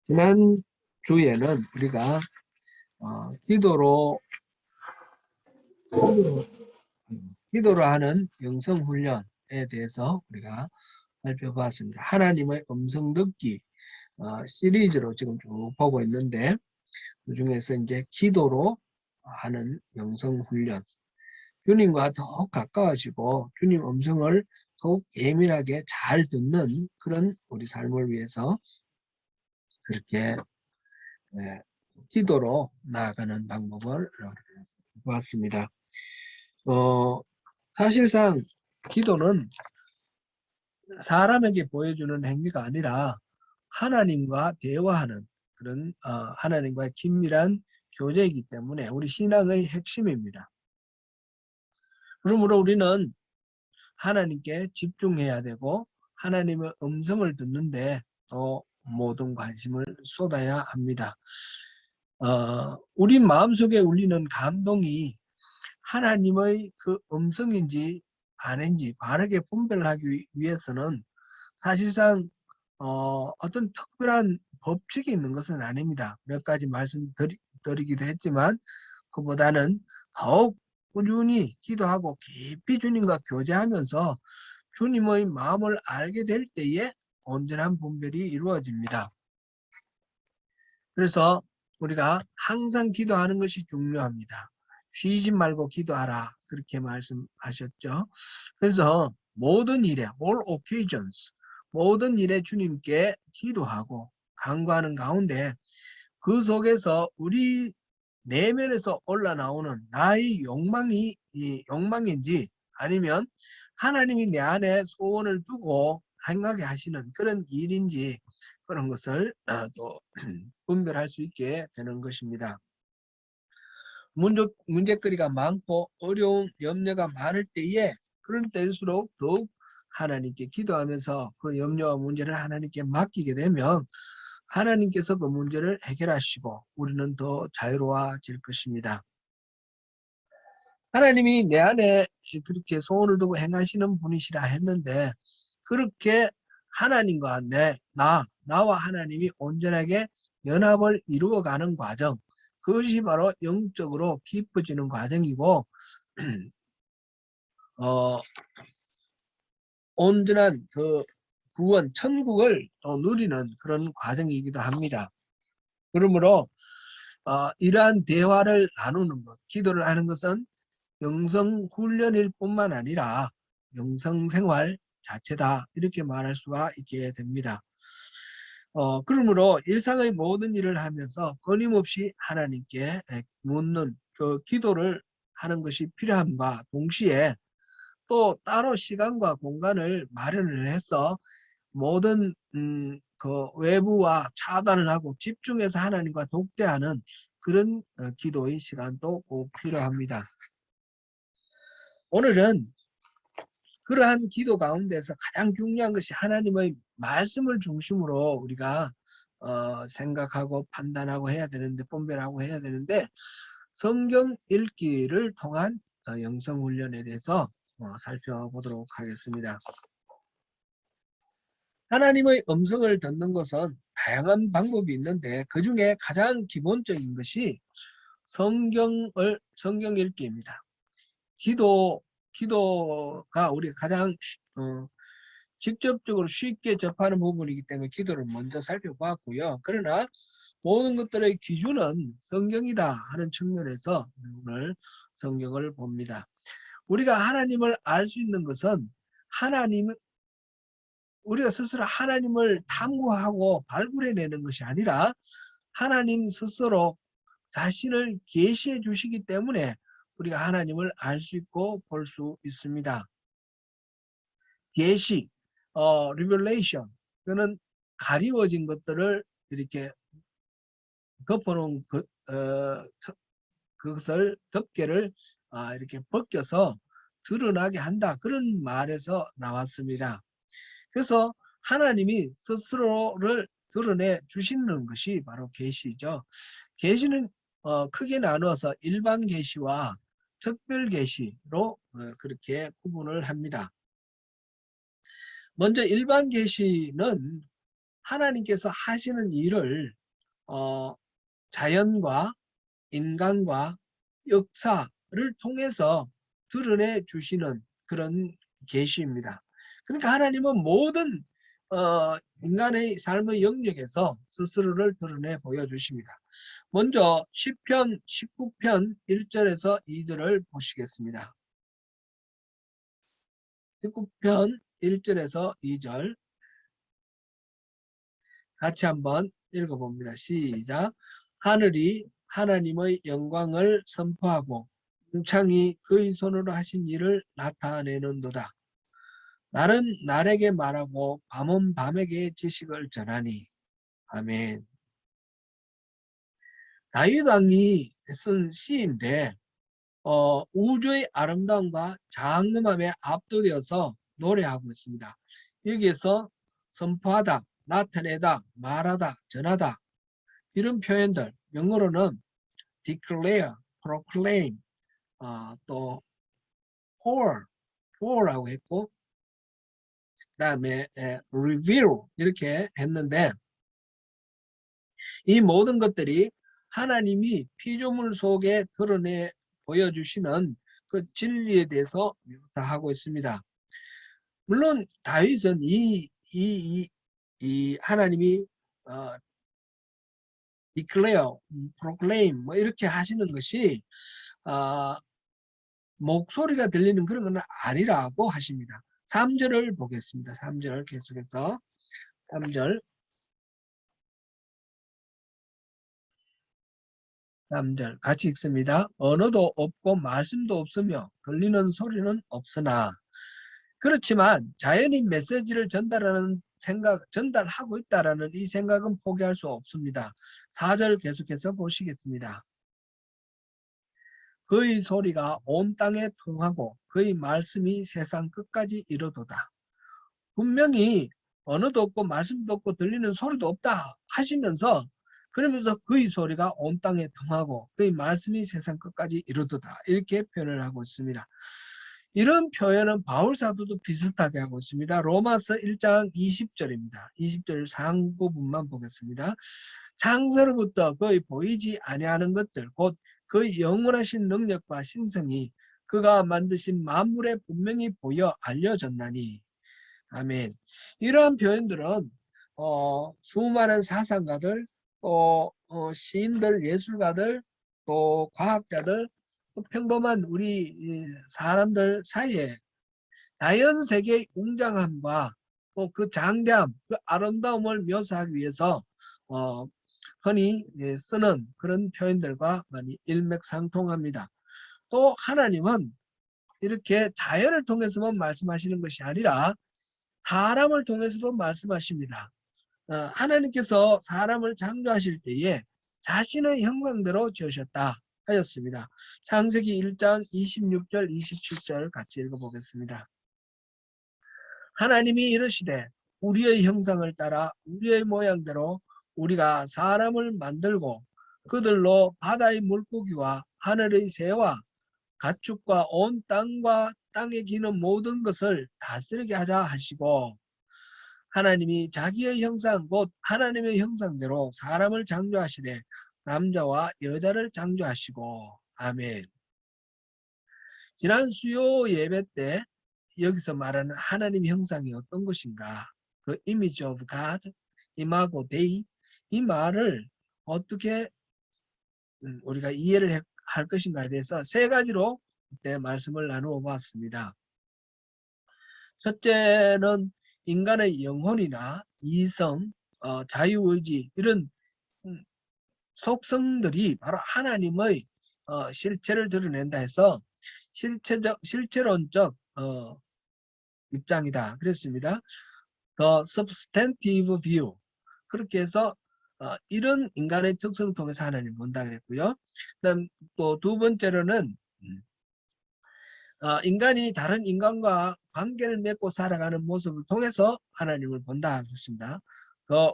지난 주에는 우리가 기도로 기도로 하는 영성 훈련에 대해서 우리가 살펴봤습니다. 하나님의 음성 듣기 시리즈로 지금 쭉 보고 있는데, 그 중에서 이제 기도로 하는 영성 훈련, 주님과 더욱 가까워지고 주님 음성을 더욱 예민하게 잘 듣는 그런 우리 삶을 위해서 그렇게 기도로 나아가는 방법을 보았습니다. 사실상 기도는 사람에게 보여주는 행위가 아니라 하나님과 대화하는 그런 하나님과의 긴밀한 교제이기 때문에 우리 신앙의 핵심입니다. 그러므로 우리는 하나님께 집중해야 되고 하나님의 음성을 듣는데 또 모든 관심을 쏟아야 합니다. 우리 마음속에 울리는 감동이 하나님의 그 음성인지 아닌지 바르게 분별하기 위해서는 사실상 어떤 특별한 법칙이 있는 것은 아닙니다. 몇 가지 말씀드리기도 했지만 그보다는 더욱 꾸준히 기도하고 깊이 주님과 교제하면서 주님의 마음을 알게 될 때에 온전한 분별이 이루어집니다. 그래서 우리가 항상 기도하는 것이 중요합니다. 쉬지 말고 기도하라, 그렇게 말씀하셨죠. 그래서 모든 일에, all occasions, 모든 일에 주님께 기도하고 간구하는 가운데 그 속에서 우리 내면에서 올라나오는 나의 욕망인지 아니면 하나님이 내 안에 소원을 두고 행하게 하시는 그런 일인지, 그런 것을 또 분별할 수 있게 되는 것입니다. 문제거리가 많고 어려운 염려가 많을 때에, 그런 때일수록 더욱 하나님께 기도하면서 그 염려와 문제를 하나님께 맡기게 되면 하나님께서 그 문제를 해결하시고 우리는 더 자유로워질 것입니다. 하나님이 내 안에 그렇게 소원을 두고 행하시는 분이시라 했는데, 그렇게 하나님과 나와 하나님이 온전하게 연합을 이루어가는 과정, 그것이 바로 영적으로 깊어지는 과정이고 온전한 그 구원, 천국을 또 누리는 그런 과정이기도 합니다. 그러므로 이러한 대화를 나누는 것, 기도를 하는 것은 영성 훈련일 뿐만 아니라 영성 생활 자체다, 이렇게 말할 수가 있게 됩니다. 그러므로 일상의 모든 일을 하면서 끊임없이 하나님께 묻는 그 기도를 하는 것이 필요함과 동시에 또 따로 시간과 공간을 마련을 해서 모든 그 외부와 차단을 하고 집중해서 하나님과 독대하는 그런 기도의 시간도 꼭 필요합니다. 오늘은 그러한 기도 가운데서 가장 중요한 것이 하나님의 말씀을 중심으로 우리가 생각하고 판단하고 해야 되는데, 분별하고 해야 되는데, 성경 읽기를 통한 영성 훈련에 대해서 살펴보도록 하겠습니다. 하나님의 음성을 듣는 것은 다양한 방법이 있는데 그 중에 가장 기본적인 것이 성경 읽기입니다. 기도가 우리가 가장 직접적으로 쉽게 접하는 부분이기 때문에 기도를 먼저 살펴봤고요. 그러나 모든 것들의 기준은 성경이다 하는 측면에서 오늘 성경을 봅니다. 우리가 하나님을 알 수 있는 것은 우리가 스스로 하나님을 탐구하고 발굴해내는 것이 아니라 하나님 스스로 자신을 계시해 주시기 때문에 우리가 하나님을 알 수 있고 볼 수 있습니다. 계시, revelation, 그는 가리워진 것들을 이렇게 덮어놓은 그것을 덮개를 이렇게 벗겨서 드러나게 한다, 그런 말에서 나왔습니다. 그래서 하나님이 스스로를 드러내 주시는 것이 바로 계시죠. 계시는 크게 나누어서 일반 계시와 특별 계시로 그렇게 구분을 합니다. 먼저 일반 계시는 하나님께서 하시는 일을 자연과 인간과 역사를 통해서 드러내 주시는 그런 계시입니다. 그러니까 하나님은 모든 인간의 삶의 영역에서 스스로를 드러내 보여주십니다. 먼저 시편 19편 1절에서 2절을 보시겠습니다. 19편 1절에서 2절 같이 한번 읽어봅니다. 시작. 하늘이 하나님의 영광을 선포하고 궁창이 그의 손으로 하신 일을 나타내는도다. 날은 날에게 말하고 밤은 밤에게 지식을 전하니. 아멘. 다윗 왕이 쓴 시인데 우주의 아름다움과 장엄함에 압도되어서 노래하고 있습니다. 여기에서 선포하다, 나타내다, 말하다, 전하다 이런 표현들 영어로는 declare, proclaim, 또 pour라고 했고 그 다음에 reveal 이렇게 했는데 이 모든 것들이 하나님이 피조물 속에 드러내 보여주시는 그 진리에 대해서 묘사하고 있습니다. 물론 다윗은 이 하나님이 declare, proclaim 뭐 이렇게 하시는 것이 목소리가 들리는 그런 건 아니라고 하십니다. 3절을 보겠습니다. 3절 계속해서 3절 같이 읽습니다. 언어도 없고 말씀도 없으며 들리는 소리는 없으나 그렇지만 자연인 메시지를 전달하고 있다라는 이 생각은 포기할 수 없습니다. 4절 계속해서 보시겠습니다. 그의 소리가 온 땅에 통하고 그의 말씀이 세상 끝까지 이르도다. 분명히 언어도 없고 말씀도 없고 들리는 소리도 없다 하시면서 그러면서 그의 소리가 온 땅에 통하고 그의 말씀이 세상 끝까지 이르도다 이렇게 표현을 하고 있습니다. 이런 표현은 바울 사도도 비슷하게 하고 있습니다. 로마서 1장 20절입니다. 20절 상부분만 보겠습니다. 창세로부터 거의 보이지 아니하는 것들 곧 그의 영원하신 능력과 신성이 그가 만드신 만물에 분명히 보여 알려졌나니. 아멘. 이러한 표현들은 수많은 사상가들, 또 시인들, 예술가들, 또 과학자들, 또 평범한 우리 사람들 사이에 자연세계의 웅장함과 또 그 장대함, 그 아름다움을 묘사하기 위해서 흔히 쓰는 그런 표현들과 많이 일맥상통합니다. 또 하나님은 이렇게 자연을 통해서만 말씀하시는 것이 아니라 사람을 통해서도 말씀하십니다. 하나님께서 사람을 창조하실 때에 자신의 형상대로 지으셨다 하였습니다. 창세기 1장 26절 27절 같이 읽어보겠습니다. 하나님이 이르시되 우리의 형상을 따라 우리의 모양대로 우리가 사람을 만들고 그들로 바다의 물고기와 하늘의 새와 가축과 온 땅과 땅에 기는 모든 것을 다스리게 하자 하시고 하나님이 자기의 형상 곧 하나님의 형상대로 사람을 창조하시되 남자와 여자를 창조하시고 아멘. 지난 수요 예배 때 여기서 말하는 하나님의 형상이 어떤 것인가 그 image of God, imago Dei 이 말을 어떻게 우리가 이해를 할 것인가에 대해서 세 가지로 그때 말씀을 나누어 보았습니다. 첫째는 인간의 영혼이나 이성, 자유의지 이런 속성들이 바로 하나님의 실체를 드러낸다 해서 실체론적 입장이다 그랬습니다. The substantive view 그렇게 해서 이런 인간의 특성을 통해서 하나님을 본다 그랬고요. 그다음 또 두 번째로는 인간이 다른 인간과 관계를 맺고 살아가는 모습을 통해서 하나님을 본다 그랬습니다. The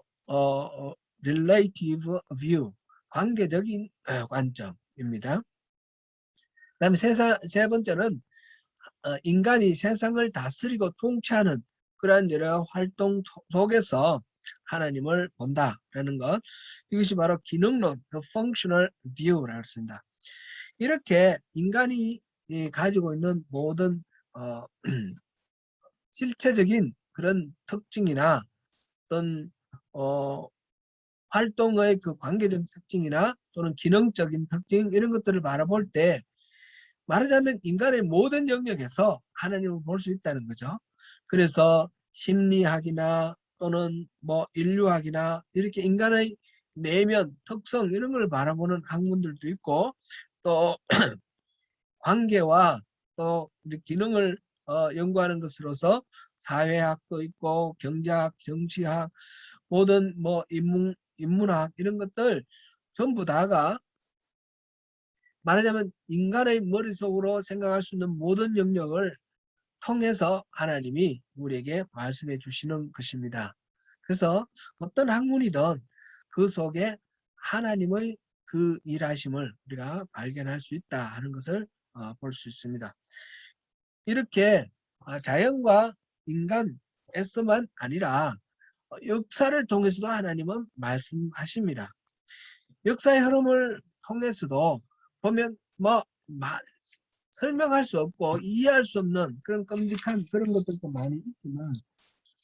relative view 관계적인 관점입니다. 그 다음에 세 번째는 인간이 세상을 다스리고 통치하는 그러한 여러 활동 속에서 하나님을 본다라는 것. 이것이 바로 기능론, the functional view라고 했습니다. 이렇게 인간이 가지고 있는 모든 실체적인 그런 특징이나 어떤 활동의 그 관계적 특징이나 또는 기능적인 특징 이런 것들을 바라볼 때 말하자면 인간의 모든 영역에서 하나님을 볼 수 있다는 거죠. 그래서 심리학이나 또는 뭐 인류학이나 이렇게 인간의 내면, 특성 이런 걸 바라보는 학문들도 있고 또 관계와 또 기능을 연구하는 것으로서 사회학도 있고 경제학, 정치학, 모든 뭐 인문학 이런 것들 전부 다가 말하자면 인간의 머릿속으로 생각할 수 있는 모든 영역을 통해서 하나님이 우리에게 말씀해 주시는 것입니다. 그래서 어떤 학문이든 그 속에 하나님의 그 일하심을 우리가 발견할 수 있다 하는 것을 볼 수 있습니다. 이렇게 자연과 인간에서만 아니라 역사를 통해서도 하나님은 말씀하십니다. 역사의 흐름을 통해서도 보면 설명할 수 없고 이해할 수 없는 그런 끔찍한 그런 것들도 많이 있지만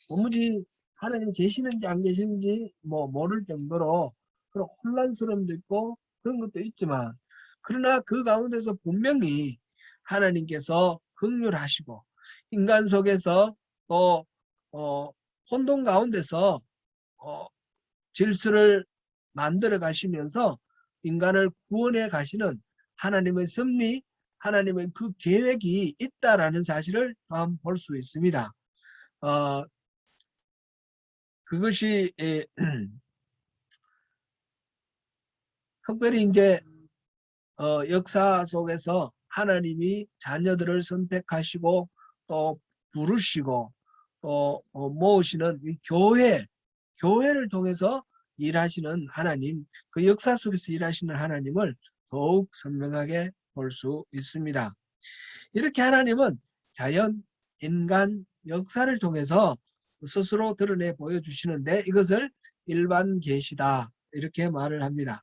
도무지 하나님 계시는지 안 계시는지 모를 정도로 그런 혼란스러움도 있고 그런 것도 있지만 그러나 그 가운데서 분명히 하나님께서 긍휼하시고 인간 속에서 또 혼돈 가운데서 질서를 만들어 가시면서 인간을 구원해 가시는 하나님의 섭리, 하나님의 그 계획이 있다라는 사실을 또한 볼 수 있습니다. 그것이 특별히 이제 역사 속에서 하나님이 자녀들을 선택하시고 또 부르시고 또 모으시는 이 교회를 통해서 일하시는 하나님, 그 역사 속에서 일하시는 하나님을 더욱 선명하게 볼 수 있습니다. 이렇게 하나님은 자연, 인간, 역사를 통해서 스스로 드러내 보여주시는데 이것을 일반 계시다 이렇게 말을 합니다.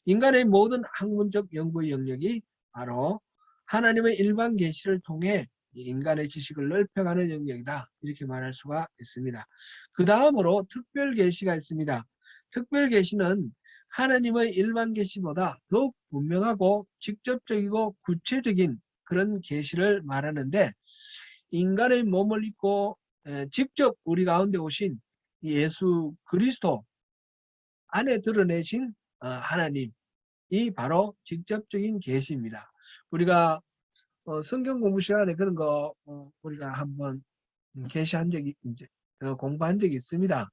인간의 모든 학문적 연구의 영역이 바로 하나님의 일반 계시를 통해 인간의 지식을 넓혀가는 영역이다 이렇게 말할 수가 있습니다. 그 다음으로 특별 계시가 있습니다. 특별 계시는 하나님의 일반 계시보다 더욱 분명하고 직접적이고 구체적인 그런 계시를 말하는데 인간의 몸을 입고 직접 우리 가운데 오신 예수 그리스도 안에 드러내신 하나님 이 바로 직접적인 계시입니다. 우리가 성경 공부 시간에 그런 거 우리가 한번 계시한 적이 이제 공부한 적이 있습니다.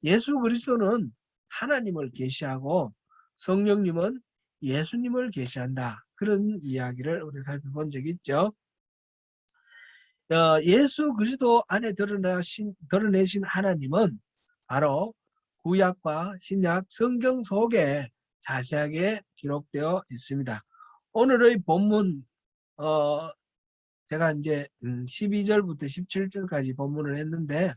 예수 그리스도는 하나님을 계시하고 성령님은 예수님을 계시한다. 그런 이야기를 우리 살펴본 적이 있죠. 예수 그리스도 안에 드러내신 하나님은 바로 구약과 신약 성경 속에 자세하게 기록되어 있습니다. 오늘의 본문 제가 이제 12절부터 17절까지 본문을 했는데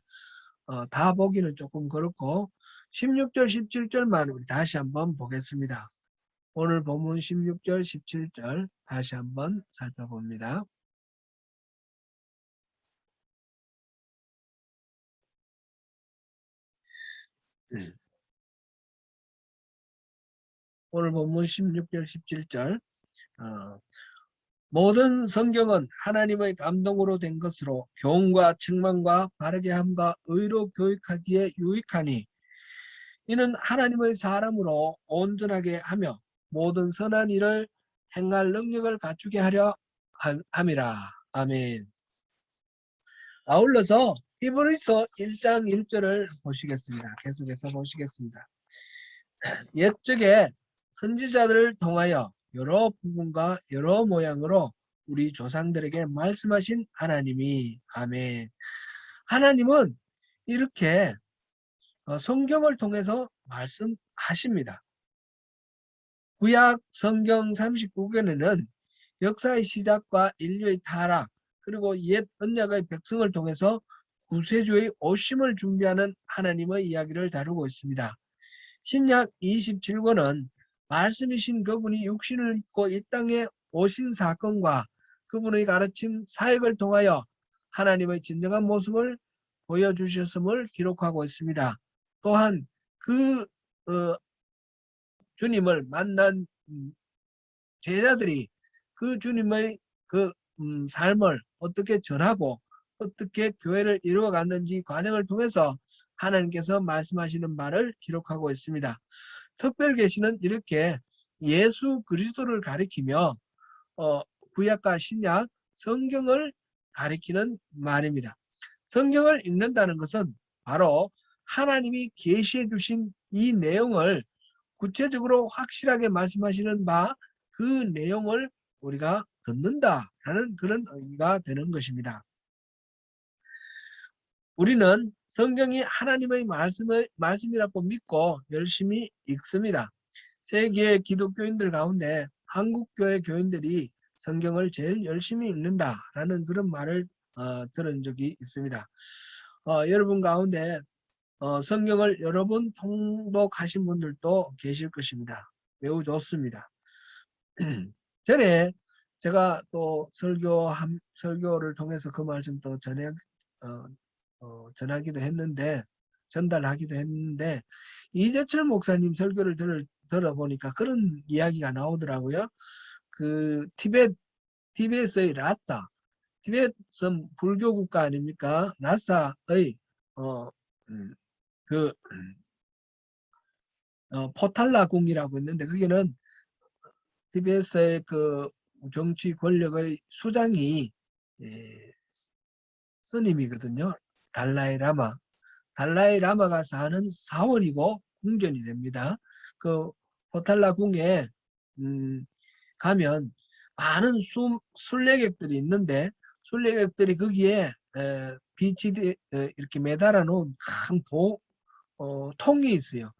다 보기는 조금 그렇고 16절 17절만 우리 다시 한번 보겠습니다. 오늘 본문 16절 17절 다시 한번 살펴봅니다. 오늘 본문 16절 17절 모든 성경은 하나님의 감동으로 된 것으로 교훈과 책망과 바르게 함과 의로 교육하기에 유익하니 이는 하나님의 사람으로 온전하게 하며 모든 선한 일을 행할 능력을 갖추게 하려 함이라. 아멘. 아울러서 히브리서 1장 1절을 보시겠습니다. 계속해서 보시겠습니다. 옛적에 선지자들을 통하여 여러 부분과 여러 모양으로 우리 조상들에게 말씀하신 하나님이 아멘. 하나님은 이렇게 성경을 통해서 말씀하십니다. 구약 성경 39권에는 역사의 시작과 인류의 타락 그리고 옛 언약의 백성을 통해서 구세주의 오심을 준비하는 하나님의 이야기를 다루고 있습니다. 신약 27권은 말씀이신 그분이 육신을 입고 이 땅에 오신 사건과 그분의 가르침 사역을 통하여 하나님의 진정한 모습을 보여주셨음을 기록하고 있습니다. 또한 그 주님을 만난 제자들이 그 주님의 그 삶을 어떻게 전하고 어떻게 교회를 이루어갔는지 과정을 통해서 하나님께서 말씀하시는 바를 기록하고 있습니다. 특별계시는 이렇게 예수 그리스도를 가리키며 구약과 신약 성경을 가리키는 말입니다. 성경을 읽는다는 것은 바로 하나님이 계시해 주신 이 내용을 구체적으로 확실하게 말씀하시는 바 그 내용을 우리가 듣는다라는 그런 의미가 되는 것입니다. 우리는 성경이 하나님의 말씀이라고 믿고 열심히 읽습니다. 세계 기독교인들 가운데 한국교회 교인들이 성경을 제일 열심히 읽는다라는 그런 말을 들은 적이 있습니다. 여러분 가운데 성경을 여러 번 통독하신 분들도 계실 것입니다. 매우 좋습니다. 전에 제가 또 설교를 통해서 그 말씀 또 전하기도 했는데, 전달하기도 했는데, 이재철 목사님 설교를 들어보니까 그런 이야기가 나오더라고요. 그 티벳의 라사, 티벳은 불교 국가 아닙니까? 라사의 그 포탈라궁이라고 있는데, 거기는 티벳의 그 정치 권력의 수장이 스님이거든요. 달라이 라마가 사는 사원이고 궁전이 됩니다. 그 포탈라궁에 가면 많은 순례객들이 있는데, 순례객들이 거기에 빛이 이렇게 매달아 놓은 큰 통이 있어요.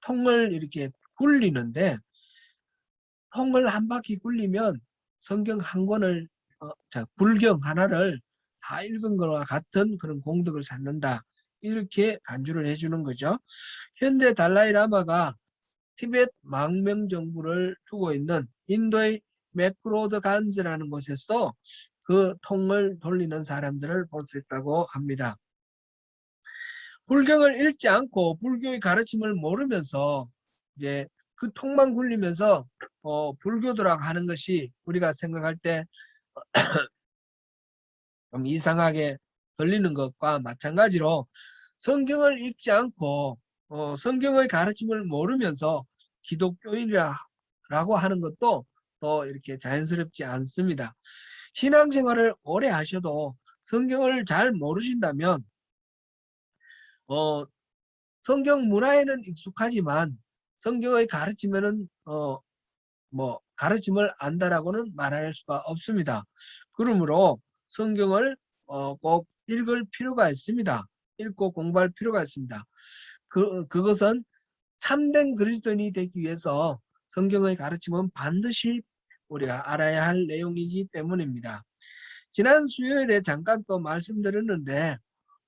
통을 이렇게 굴리는데, 통을 한 바퀴 굴리면 성경 한 권을 불경 하나를 다 읽은 것과 같은 그런 공덕을 쌓는다, 이렇게 간주를 해주는 거죠. 현재 달라이라마가 티벳 망명정부를 두고 있는 인도의 맥브로드 간즈라는 곳에서 그 통을 돌리는 사람들을 볼 수 있다고 합니다. 불경을 읽지 않고 불교의 가르침을 모르면서 이제 그 통만 굴리면서 불교도라고 하는 것이 우리가 생각할 때 좀 이상하게 들리는 것과 마찬가지로, 성경을 읽지 않고 성경의 가르침을 모르면서 기독교인이라고 하는 것도 또 이렇게 자연스럽지 않습니다. 신앙생활을 오래 하셔도 성경을 잘 모르신다면 성경 문화에는 익숙하지만 성경의 가르침에는 가르침을 안다라고는 말할 수가 없습니다. 그러므로 성경을 꼭 읽을 필요가 있습니다. 읽고 공부할 필요가 있습니다. 그것은 참된 그리스도인이 되기 위해서 성경의 가르침은 반드시 우리가 알아야 할 내용이기 때문입니다. 지난 수요일에 잠깐 또 말씀드렸는데,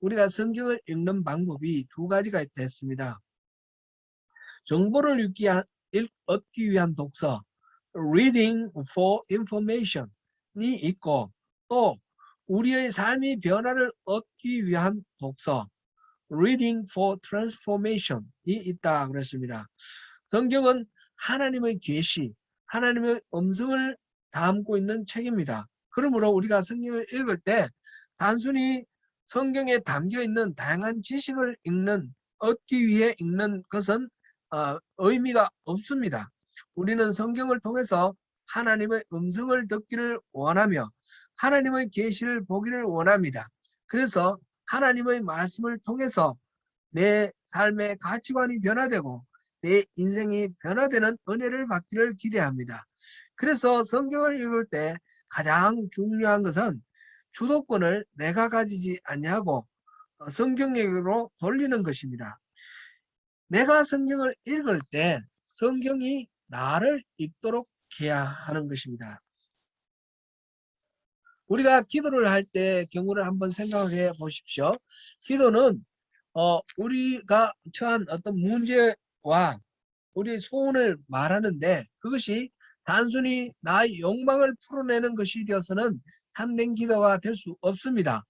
우리가 성경을 읽는 방법이 두 가지가 됐습니다. 정보를 얻기 위한 독서, reading for information이 있고, 또 우리의 삶의 변화를 얻기 위한 독서, reading for transformation이 있다 그랬습니다. 성경은 하나님의 계시, 하나님의 음성을 담고 있는 책입니다. 그러므로 우리가 성경을 읽을 때 단순히 성경에 담겨 있는 다양한 지식을 얻기 위해 읽는 것은 의미가 없습니다. 우리는 성경을 통해서 하나님의 음성을 듣기를 원하며 하나님의 계시를 보기를 원합니다. 그래서 하나님의 말씀을 통해서 내 삶의 가치관이 변화되고 내 인생이 변화되는 은혜를 받기를 기대합니다. 그래서 성경을 읽을 때 가장 중요한 것은 주도권을 내가 가지지 아니하고 성경에게로 돌리는 것입니다. 내가 성경을 읽을 때 성경이 나를 읽도록 해야 하는 것입니다. 우리가 기도를 할 때 경우를 한번 생각해 보십시오. 기도는 우리가 처한 어떤 문제와 우리의 소원을 말하는데 그것이 단순히 나의 욕망을 풀어내는 것이 되어서는 참된 기도가 될 수 없습니다.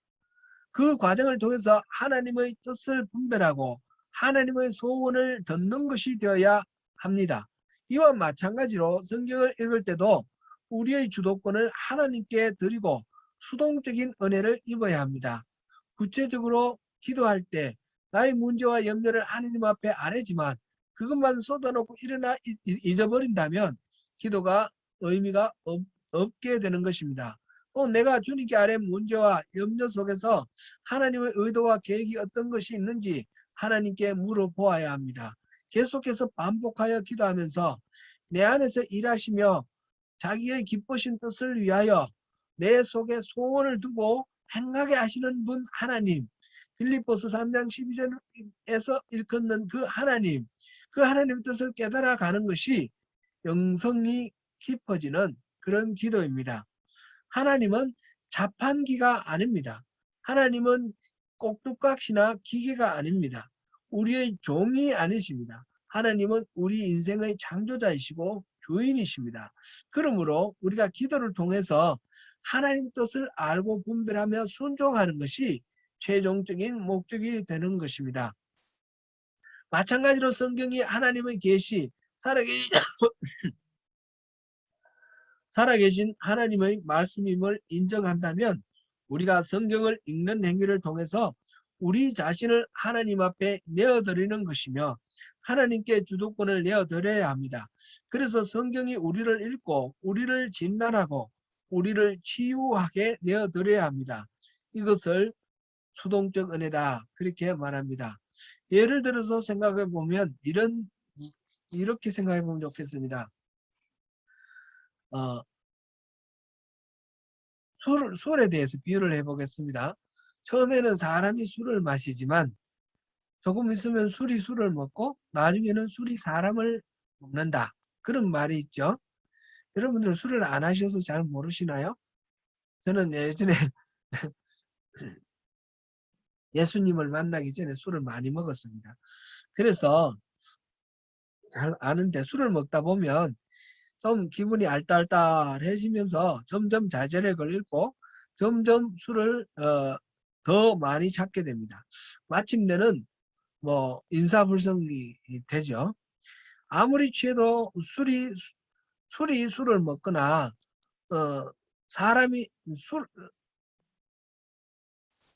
그 과정을 통해서 하나님의 뜻을 분별하고 하나님의 소원을 듣는 것이 되어야 합니다. 이와 마찬가지로 성경을 읽을 때도 우리의 주도권을 하나님께 드리고 수동적인 은혜를 입어야 합니다. 구체적으로 기도할 때 나의 문제와 염려를 하나님 앞에 아뢰지만 그것만 쏟아놓고 일어나 잊어버린다면 기도가 의미가 없게 되는 것입니다. 또 내가 주님께 아뢰는 문제와 염려 속에서 하나님의 의도와 계획이 어떤 것이 있는지 하나님께 물어보아야 합니다. 계속해서 반복하여 기도하면서 내 안에서 일하시며 자기의 기쁘신 뜻을 위하여 내 속에 소원을 두고 행하게 하시는 분 하나님, 빌립보서 3장 12절에서 일컫는 그 하나님, 그 하나님의 뜻을 깨달아 가는 것이 영성이 깊어지는 그런 기도입니다. 하나님은 자판기가 아닙니다. 하나님은 꼭두각시나 기계가 아닙니다. 우리의 종이 아니십니다. 하나님은 우리 인생의 창조자이시고 주인이십니다. 그러므로 우리가 기도를 통해서 하나님 뜻을 알고 분별하며 순종하는 것이 최종적인 목적이 되는 것입니다. 마찬가지로 성경이 하나님의 계시, 살아계신 하나님의 말씀임을 인정한다면 우리가 성경을 읽는 행위를 통해서 우리 자신을 하나님 앞에 내어드리는 것이며 하나님께 주도권을 내어드려야 합니다. 그래서 성경이 우리를 읽고 우리를 진단하고 우리를 치유하게 내어드려야 합니다. 이것을 수동적 은혜다 그렇게 말합니다. 예를 들어서 생각해 보면 이렇게 생각해 보면 좋겠습니다. 술에 대해서 비유를 해보겠습니다. 처음에는 사람이 술을 마시지만 조금 있으면 술이 술을 먹고 나중에는 술이 사람을 먹는다. 그런 말이 있죠. 여러분들 술을 안 하셔서 잘 모르시나요? 저는 예전에 예수님을 만나기 전에 술을 많이 먹었습니다. 그래서 잘 아는데 술을 먹다 보면 좀 기분이 알딸딸해지면서 점점 자제력을 잃고 점점 술을 더 많이 찾게 됩니다. 마침내는 뭐 인사불성이 되죠. 아무리 취해도 술을 먹거나 사람이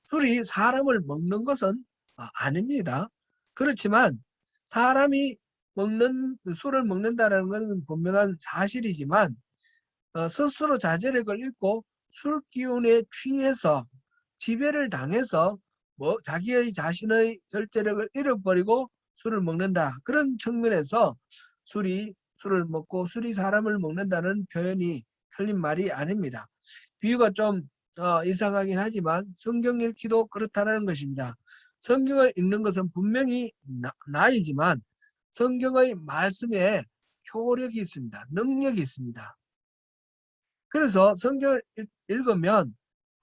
술이 사람을 먹는 것은 아닙니다. 그렇지만 사람이 술을 먹는다는 것은 분명한 사실이지만 스스로 자제력을 잃고 술 기운에 취해서 지배를 당해서 자기의 자신의 절제력을 잃어버리고 술을 먹는다. 그런 측면에서 술을 먹고 술이 사람을 먹는다는 표현이 틀린 말이 아닙니다. 비유가 좀 이상하긴 하지만 성경 읽기도 그렇다는 것입니다. 성경을 읽는 것은 분명히 나이지만 성경의 말씀에 효력이 있습니다. 능력이 있습니다. 그래서 성경을 읽으면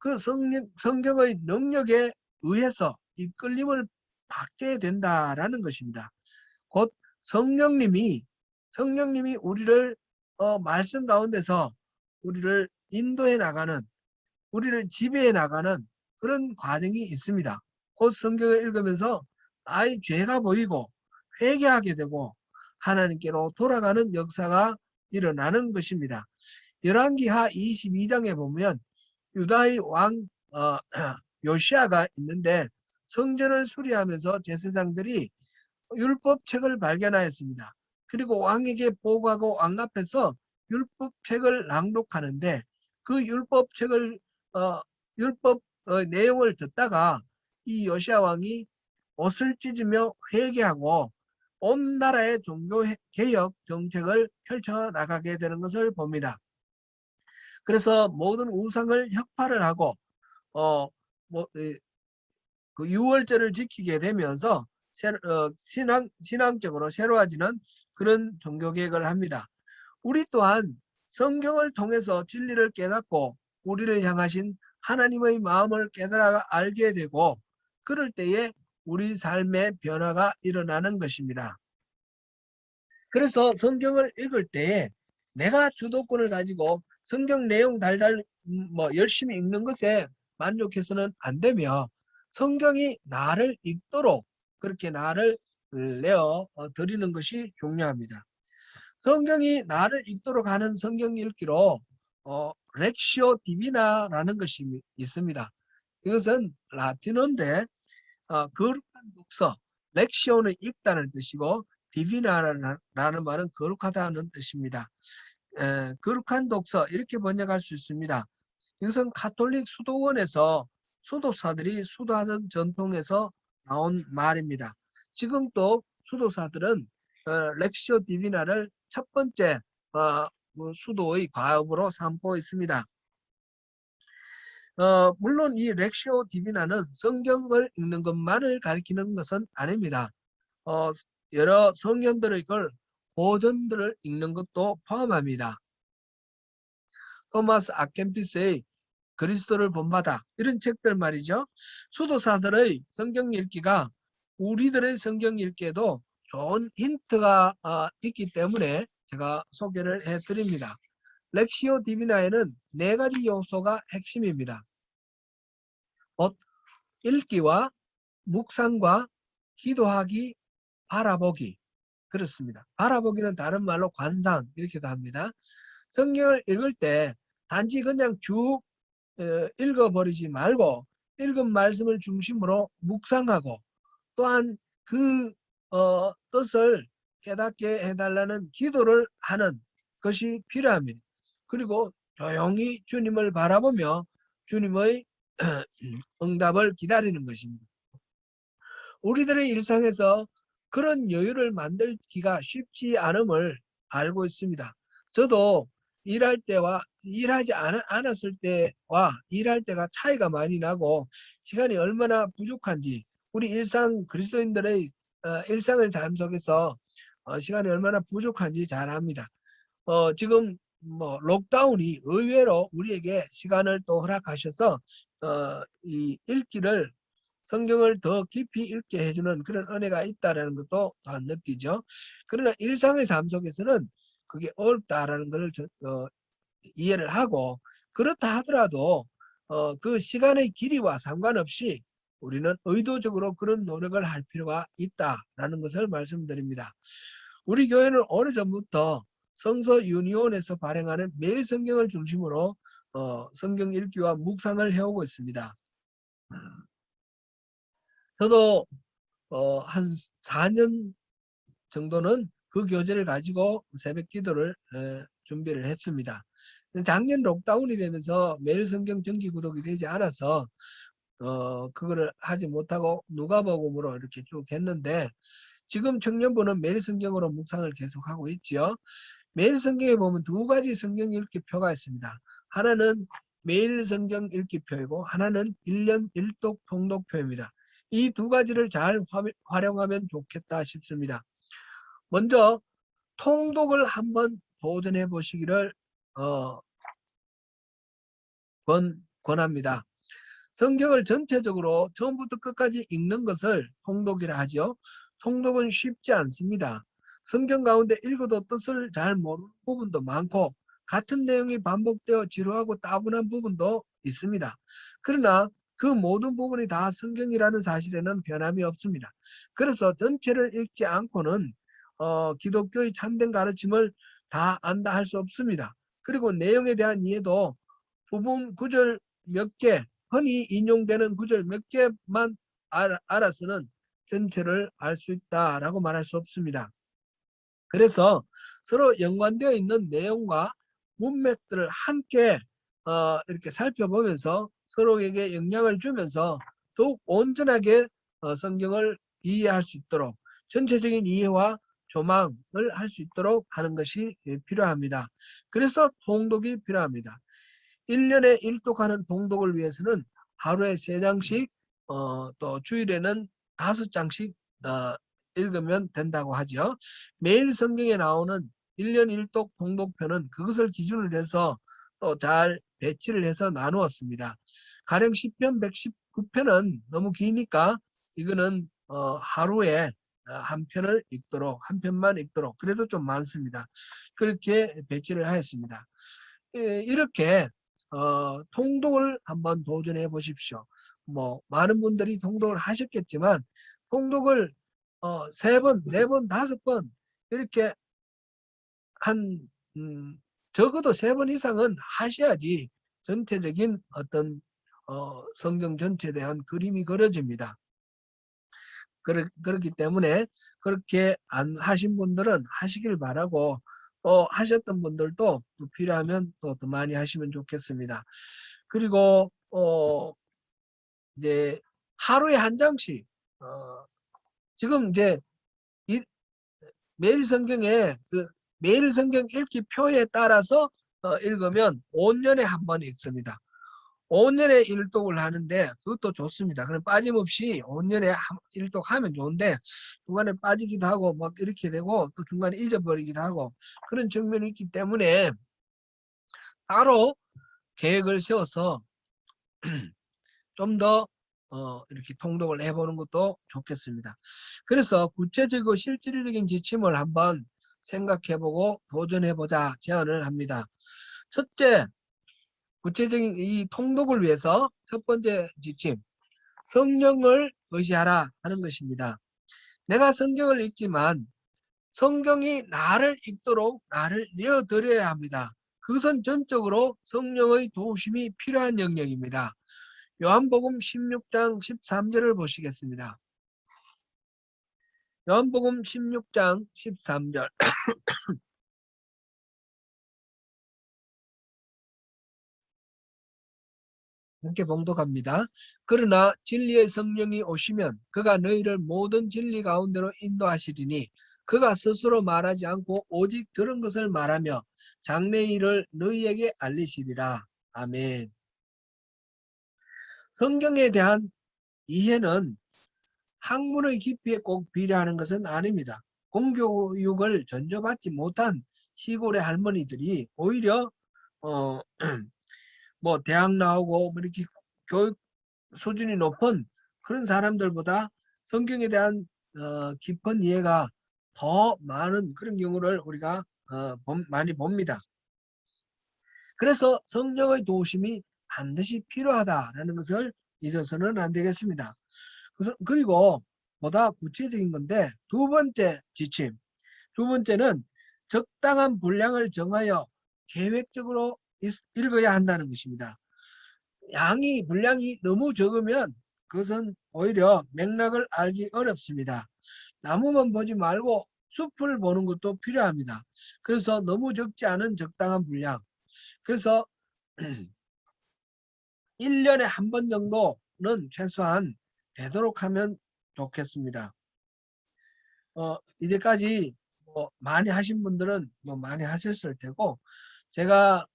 그 성경의 능력에 의해서 이끌림을 받게 된다라는 것입니다. 곧 성령님이 우리를 말씀 가운데서 우리를 인도해 나가는, 우리를 지배해 나가는 그런 과정이 있습니다. 곧 성경을 읽으면서 나의 죄가 보이고 회개하게 되고 하나님께로 돌아가는 역사가 일어나는 것입니다. 열왕기하 22장에 보면 유다의 왕 요시아가 있는데 성전을 수리하면서 제사장들이 율법책을 발견하였습니다. 그리고 왕에게 보고하고 왕 앞에서 율법책을 낭독하는데 그 율법책을 율법 내용을 듣다가 이 요시아 왕이 옷을 찢으며 회개하고 온 나라의 종교개혁 정책을 펼쳐나가게 되는 것을 봅니다. 그래서 모든 우상을 혁파를 하고 그 유월절을 지키게 되면서 신앙적으로 새로워지는 그런 종교개혁을 합니다. 우리 또한 성경을 통해서 진리를 깨닫고 우리를 향하신 하나님의 마음을 깨달아 알게 되고 그럴 때에 우리 삶의 변화가 일어나는 것입니다. 그래서 성경을 읽을 때에 내가 주도권을 가지고 성경 내용 달달 열심히 읽는 것에 만족해서는 안 되며 성경이 나를 읽도록 그렇게 나를 내어 드리는 것이 중요합니다. 성경이 나를 읽도록 하는 성경 읽기로 렉시오 디비나라는 것이 있습니다. 이것은 라틴어인데 거룩한 독서, 렉시오는 읽다는 뜻이고 디비나라는 말은 거룩하다는 뜻입니다. 거룩한 독서 이렇게 번역할 수 있습니다. 이것은 가톨릭 수도원에서 수도사들이 수도하던 전통에서 나온 말입니다. 지금 또 수도사들은 렉시오 디비나를 첫 번째 수도의 과업으로 삼고 있습니다. 물론 이 렉시오 디비나는 성경을 읽는 것만을 가리키는 것은 아닙니다. 여러 성경들의 고전들을 읽는 것도 포함합니다. 토마스 아켄피스의 그리스도를 본받아 이런 책들 말이죠. 수도사들의 성경 읽기가 우리들의 성경 읽기에도 좋은 힌트가 있기 때문에 제가 소개를 해드립니다. 렉시오 디비나에는 4가지 요소가 핵심입니다. 곧 읽기와 묵상과 기도하기, 바라보기. 그렇습니다. 바라보기는 다른 말로 관상 이렇게도 합니다. 성경을 읽을 때 단지 그냥 쭉 읽어버리지 말고 읽은 말씀을 중심으로 묵상하고 또한 그 뜻을 깨닫게 해달라는 기도를 하는 것이 필요합니다. 그리고 조용히 주님을 바라보며 주님의 응답을 기다리는 것입니다. 우리들의 일상에서 그런 여유를 만들기가 쉽지 않음을 알고 있습니다. 저도 일할 때와 일하지 않았을 때와 일할 때가 차이가 많이 나고 시간이 얼마나 부족한지 우리 그리스도인들의 일상의 삶 속에서 시간이 얼마나 부족한지 잘 압니다. 지금 록다운이 의외로 우리에게 시간을 또 허락하셔서 이 읽기를 성경을 더 깊이 읽게 해주는 그런 은혜가 있다는 것도 또한 느끼죠. 그러나 일상의 삶 속에서는 그게 어렵다라는 것을 이해를 하고 그렇다 하더라도 그 시간의 길이와 상관없이 우리는 의도적으로 그런 노력을 할 필요가 있다라는 것을 말씀드립니다. 우리 교회는 오래전부터 성서 유니온에서 발행하는 매일 성경을 중심으로 성경 읽기와 묵상을 해오고 있습니다. 저도 한 4년 정도는 그 교재를 가지고 새벽 기도를 준비를 했습니다. 작년 록다운이 되면서 매일 성경 정기 구독이 되지 않아서 그거를 하지 못하고 누가복음으로 이렇게 쭉 했는데 지금 청년부는 매일 성경으로 묵상을 계속하고 있죠. 매일 성경에 보면 2가지 성경 읽기표가 있습니다. 하나는 매일 성경 읽기표이고 하나는 1년 1독 통독표입니다. 이 2가지를 잘 활용하면 좋겠다 싶습니다. 먼저 통독을 한번 도전해 보시기를 권합니다. 성경을 전체적으로 처음부터 끝까지 읽는 것을 통독이라 하죠. 통독은 쉽지 않습니다. 성경 가운데 읽어도 뜻을 잘 모르는 부분도 많고 같은 내용이 반복되어 지루하고 따분한 부분도 있습니다. 그러나 그 모든 부분이 다 성경이라는 사실에는 변함이 없습니다. 그래서 전체를 읽지 않고는 기독교의 참된 가르침을 다 안다 할 수 없습니다. 그리고 내용에 대한 이해도 부분 구절 몇 개, 흔히 인용되는 구절 몇 개만 알아서는 전체를 알 수 있다라고 말할 수 없습니다. 그래서 서로 연관되어 있는 내용과 문맥들을 함께 이렇게 살펴보면서 서로에게 영향을 주면서 더욱 온전하게 성경을 이해할 수 있도록 전체적인 이해와 조망을 할 수 있도록 하는 것이 필요합니다. 그래서 통독이 필요합니다. 1년에 1독하는 통독을 위해서는 하루에 3장씩 또 주일에는 5장씩 읽으면 된다고 하죠. 매일 성경에 나오는 1년 1독 통독표는 그것을 기준으로 해서 또 잘 배치를 해서 나누었습니다. 가령 10편, 119편은 너무 기니까 이거는 하루에 한 편을 읽도록, 한 편만 읽도록, 그래도 좀 많습니다. 그렇게 배치를 하였습니다. 이렇게 통독을 한번 도전해 보십시오. 뭐 많은 분들이 통독을 하셨겠지만 통독을 3번, 4번, 5번 이렇게 한 적어도 3번 이상은 하셔야지 전체적인 어떤 성경 전체에 대한 그림이 그려집니다. 그렇기 때문에 그렇게 안 하신 분들은 하시길 바라고, 하셨던 분들도 또 필요하면 또 더 많이 하시면 좋겠습니다. 그리고 이제 하루에 한 장씩 지금 이제 매일 성경에 매일 성경 읽기 표에 따라서 읽으면 5년에 한 번 읽습니다. 5년에 일독을 하는데 그것도 좋습니다. 그럼 빠짐없이 5년에 일독하면 좋은데 중간에 빠지기도 하고 막 이렇게 되고 또 중간에 잊어버리기도 하고 그런 측면이 있기 때문에 따로 계획을 세워서 좀 더 이렇게 통독을 해보는 것도 좋겠습니다. 그래서 구체적이고 실질적인 지침을 한번 생각해보고 도전해보자 제안을 합니다. 첫째, 구체적인 이 통독을 위해서 첫 번째 지침, 성령을 의지하라 하는 것입니다. 내가 성경을 읽지만 성경이 나를 읽도록 나를 내어드려야 합니다. 그것은 전적으로 성령의 도우심이 필요한 영역입니다. 요한복음 16장 13절을 보시겠습니다. 요한복음 16장 13절 이렇게 봉독합니다. 그러나 진리의 성령이 오시면 그가 너희를 모든 진리 가운데로 인도하시리니 그가 스스로 말하지 않고 오직 들은 것을 말하며 장래의 일을 너희에게 알리시리라. 아멘. 성경에 대한 이해는 학문의 깊이에 꼭 비례하는 것은 아닙니다. 공교육을 전조받지 못한 시골의 할머니들이 오히려 뭐 대학 나오고 뭐 이렇게 교육 수준이 높은 그런 사람들보다 성경에 대한 깊은 이해가 더 많은 그런 경우를 우리가 많이 봅니다. 그래서 성령의 도우심이 반드시 필요하다라는 것을 잊어서는 안 되겠습니다. 그리고 보다 구체적인 건데 두 번째 지침. 두 번째는 적당한 분량을 정하여 계획적으로 읽어야 한다는 것입니다. 분량이 너무 적으면 그것은 오히려 맥락을 알기 어렵습니다. 나무만 보지 말고 숲을 보는 것도 필요합니다. 그래서 너무 적지 않은 적당한 분량. 그래서 1년에 한 번 정도는 최소한 되도록 하면 좋겠습니다. 이제까지 뭐 많이 하신 분들은 뭐 많이 하셨을 테고 제가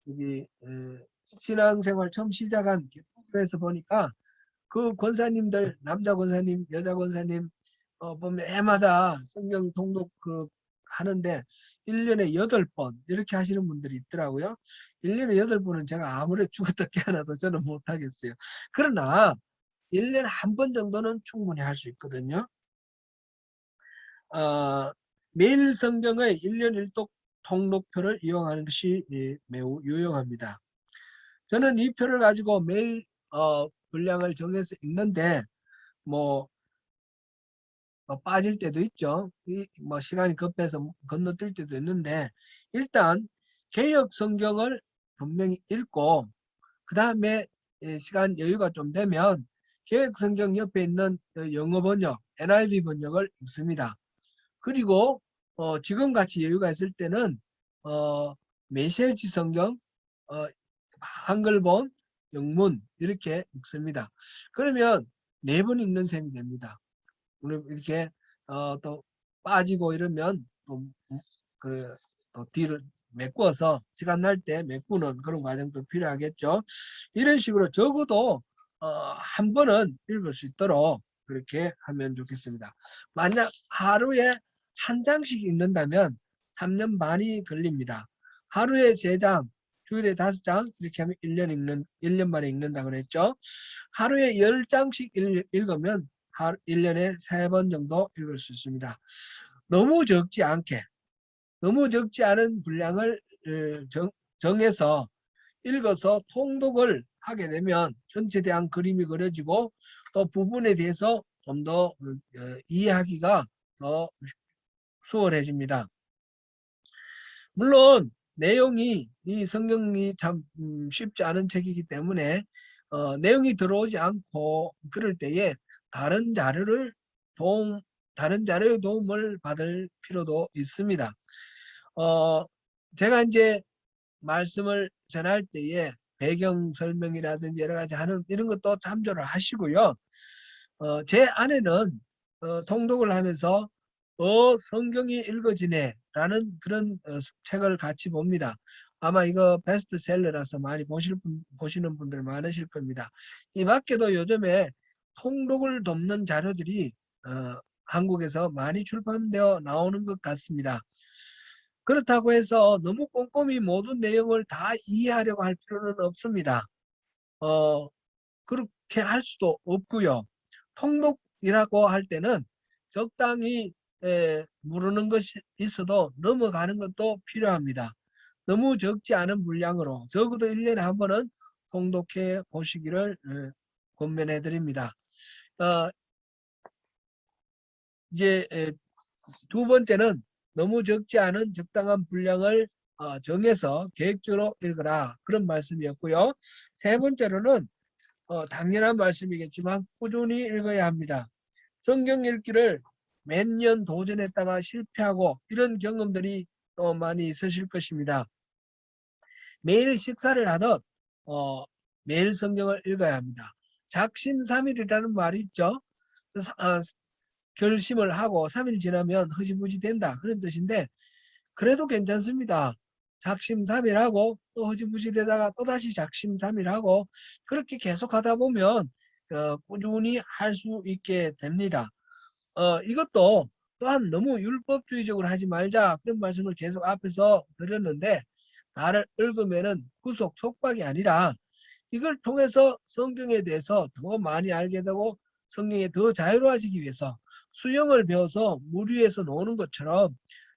여기 신앙생활 처음 시작한 교회에서 보니까 그 권사님들 남자 권사님 여자 권사님 보면 해마다 성경 통독 하는데 1년에 8번 이렇게 하시는 분들이 있더라고요. 1년에 8번은 제가 아무리 죽었다 깨어나도 저는 못하겠어요. 그러나 1년에 한 번 정도는 충분히 할 수 있거든요. 매일 성경의 1년 1독 통독표를 이용하는 것이 매우 유용합니다. 저는 이 표를 가지고 매일 분량을 정해서 읽는데 뭐 빠질 때도 있죠. 뭐 시간이 급해서 건너뛸 때도 있는데 일단 개역 성경을 분명히 읽고 그 다음에 시간 여유가 좀 되면 개역 성경 옆에 있는 영어 번역, NIV 번역을 읽습니다. 그리고 지금같이 여유가 있을 때는 메시지 성경, 한글본, 영문 이렇게 읽습니다. 그러면 4번 읽는 셈이 됩니다. 이렇게 또 빠지고 이러면 또 뒤를 메꿔서 시간 날 때 메꾸는 그런 과정도 필요하겠죠. 이런 식으로 적어도 한 번은 읽을 수 있도록 그렇게 하면 좋겠습니다. 만약 하루에 한 장씩 읽는다면 3년 반이 걸립니다. 하루에 3장, 주일에 5장 이렇게 하면 1년 만에 읽는다 그랬죠. 하루에 10장씩 읽으면 1년에 3번 정도 읽을 수 있습니다. 너무 적지 않은 분량을 정해서 읽어서 통독을 하게 되면 전체에 대한 그림이 그려지고 또 부분에 대해서 좀 더 이해하기가 더 수월해집니다. 물론 내용이 이 성경이 참 쉽지 않은 책이기 때문에 내용이 들어오지 않고 그럴 때에 다른 자료의 도움을 받을 필요도 있습니다. 제가 이제 말씀을 전할 때에 배경 설명이라든지 여러 가지 하는 이런 것도 참조를 하시고요. 제 아내는 통독을 하면서 성경이 읽어지네 라는 그런 책을 같이 봅니다. 아마 이거 베스트셀러라서 많이 보시는 분들 많으실 겁니다. 이 밖에도 요즘에 통독을 돕는 자료들이 한국에서 많이 출판되어 나오는 것 같습니다. 그렇다고 해서 너무 꼼꼼히 모든 내용을 다 이해하려고 할 필요는 없습니다. 그렇게 할 수도 없고요. 통독이라고 할 때는 적당히 모르는 것이 있어도 넘어가는 것도 필요합니다. 너무 적지 않은 분량으로 적어도 1년에 한 번은 통독해 보시기를 권면해 드립니다. 이제 두 번째는 너무 적지 않은 적당한 분량을 정해서 계획적으로 읽어라 그런 말씀이었고요. 세 번째로는 당연한 말씀이겠지만 꾸준히 읽어야 합니다. 성경 읽기를 몇 년 도전했다가 실패하고 이런 경험들이 또 많이 있으실 것입니다. 매일 식사를 하듯 매일 성경을 읽어야 합니다. 작심삼일이라는 말이 있죠. 결심을 하고 3일 지나면 흐지부지 된다 그런 뜻인데 그래도 괜찮습니다. 작심삼일하고 또 흐지부지 되다가 또다시 작심삼일하고 그렇게 계속 하다 보면 꾸준히 할 수 있게 됩니다. 이것도 또한 너무 율법주의적으로 하지 말자 그런 말씀을 계속 앞에서 드렸는데 나를 읽으면은 구속 속박이 아니라 이걸 통해서 성경에 대해서 더 많이 알게 되고 성경에 더 자유로워지기 위해서 수영을 배워서 물 위에서 노는 것처럼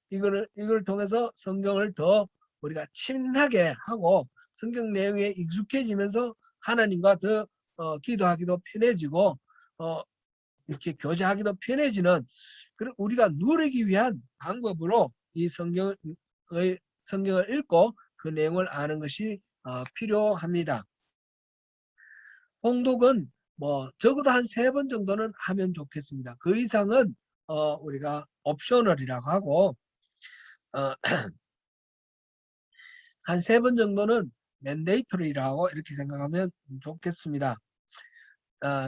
이걸 통해서 성경을 더 우리가 친하게 하고 성경 내용에 익숙해지면서 하나님과 더 기도하기도 편해지고 이렇게 교제하기도 편해지는 그런 우리가 누리기 위한 방법으로 이 성경을 읽고 그 내용을 아는 것이 필요합니다. 통독은 뭐 적어도 한 3번 정도는 하면 좋겠습니다. 그 이상은 우리가 옵셔널이라고 하고 한 3번 정도는 맨데이터리라고 이렇게 생각하면 좋겠습니다.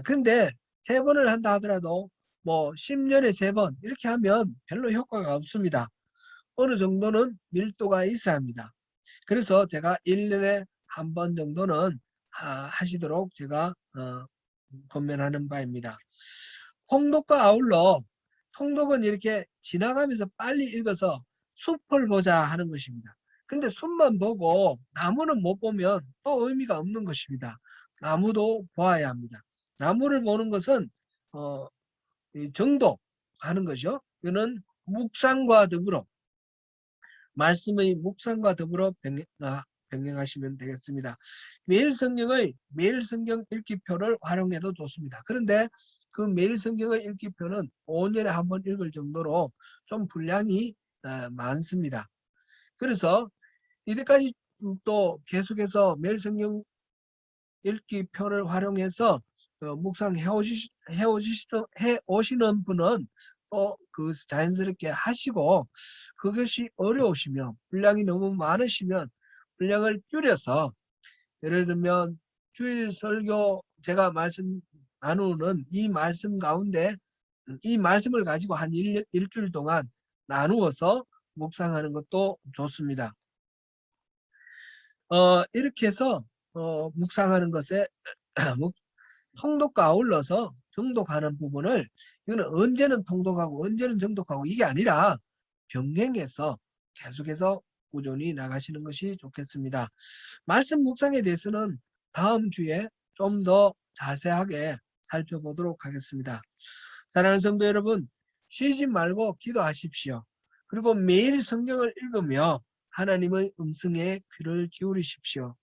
근데 3번을 한다 하더라도 뭐 10년에 3번 이렇게 하면 별로 효과가 없습니다. 어느 정도는 밀도가 있어야 합니다. 그래서 제가 1년에 한 번 정도는 하시도록 제가 권면하는 바입니다. 통독과 아울러 통독은 이렇게 지나가면서 빨리 읽어서 숲을 보자 하는 것입니다. 근데 숲만 보고 나무는 못 보면 또 의미가 없는 것입니다. 나무도 보아야 합니다. 나무를 보는 것은 정독하는 것이요. 이거는 묵상과 더불어 말씀의 묵상과 더불어 병행하시면 되겠습니다. 매일 성경 읽기표를 활용해도 좋습니다. 그런데 그 매일 성경의 읽기표는 5년에 한 번 읽을 정도로 좀 분량이 많습니다. 그래서 이때까지 또 계속해서 매일 성경 읽기표를 활용해서 묵상해 오시는 분은 그 자연스럽게 하시고 그것이 어려우시면 분량이 너무 많으시면 분량을 줄여서 예를 들면 주일 설교 제가 말씀 나누는 이 말씀 가운데 이 말씀을 가지고 한 일주일 동안 나누어서 묵상하는 것도 좋습니다. 이렇게 해서 묵상하는 것에 통독과 아울러서 정독하는 부분을 이거는 언제는 통독하고 언제는 정독하고 이게 아니라 병행해서 계속해서 꾸준히 나가시는 것이 좋겠습니다. 말씀 묵상에 대해서는 다음 주에 좀 더 자세하게 살펴보도록 하겠습니다. 사랑하는 성도 여러분, 쉬지 말고 기도하십시오. 그리고 매일 성경을 읽으며 하나님의 음성에 귀를 기울이십시오.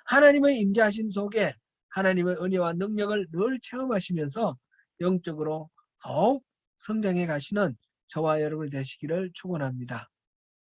하나님의 임재하심 속에 하나님의 은혜와 능력을 늘 체험하시면서 영적으로 더욱 성장해 가시는 저와 여러분 되시기를 축원합니다.